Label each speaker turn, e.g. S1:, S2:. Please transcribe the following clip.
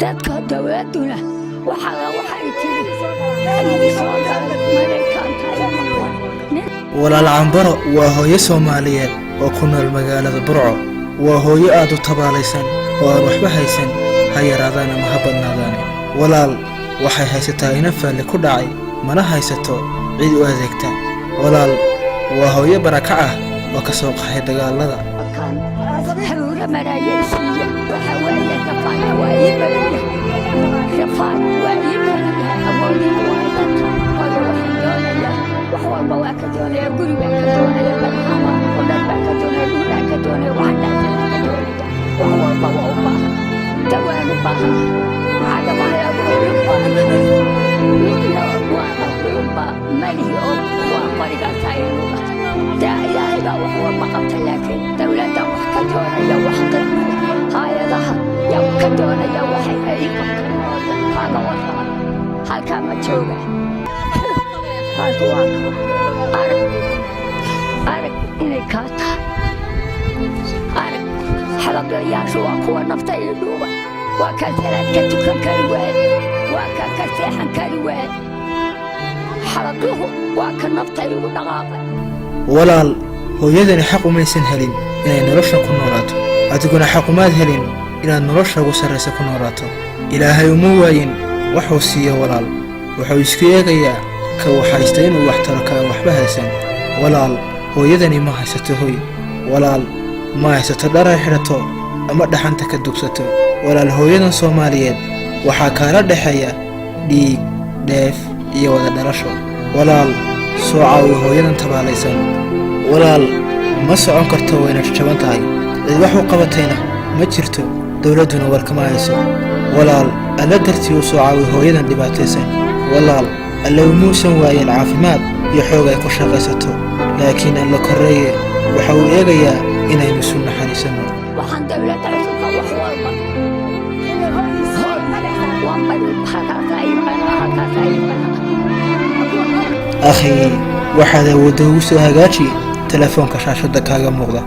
S1: dadka dawladuna waxay tiri xilli soo galay Mareykanka
S2: walaal Cambaro waa hooyo Soomaaliyeed oo ku nool magaalada Burco waa hooyo aad u tabaalaysan oo aan waxba haysan ha yaraadaan ama ha badnaadaan walaal waxay haysataa ina faale ku dhacay mana haysato cid u adeegta walaal waa hooyo baraka ah oo ka soo qaxay dagaalada
S1: حلوة مرايسية وحوالي رفاعة وإيمانية رفاعة وإيمانية أولي وإيمانها هذا واحد دونية وهو البواك دونية قريبا كدونية مرحبا ونربا كدونية دونا كدونية وحدا كدونية وهو البواك دوان بها هذا ما يقول لقنا وأقوى مليون وأقرق سائلوها داعي إلى وهو مقبت لكن دولة وحكتونا يا وحقر هاي ظهر يا وحكتونا يا وحي أيكم هذا وطن هل كما تشوفه هذا واقع أرك إني كاتا أرك حلق يا شواك ونفط يدوبا وكثرت كتوكا كالوان وكثيحا كالوان حلقه وكنفط يدوبا
S2: walaal hooyadani xaq uma aysan helin inay nolosha ku noolaato adiguna xaq uma helin inaad nolosha ugu sarreysa ku noolaato ilaahay uma waayin wuxuu siiyo walaal wuxuu isku eegayaa ka waxaysta inuu wax taro ka waxba haysan walaal hooyadani ma haysato hooy walaal ma haysato dhar ay xirato ama dhaxanta ka dugsato walaal hooyadan Soomaaliyeed waxa kala dhaxaya dhiig dheef iyo wada dhalasho walaal soo caawi hooyadan tabaalaysan walaal ma socon karto wayna jaban tahay cid wax u qabatayna ma jirto dawladuna warkama hayso walaal alla dartii soo caawi hooyadan dhibaataysan walaal alla muusan waayeen caafimaad iyo xoog ay ku shaqaysato laakiin alla koreeye waxa uu eegayaa inay masuul naxariisano
S1: waxaan dawladda cusub wax walba
S2: أخي waxaad awoodda ugu soo hagaaji telefoonka shaashada kaaga muuqda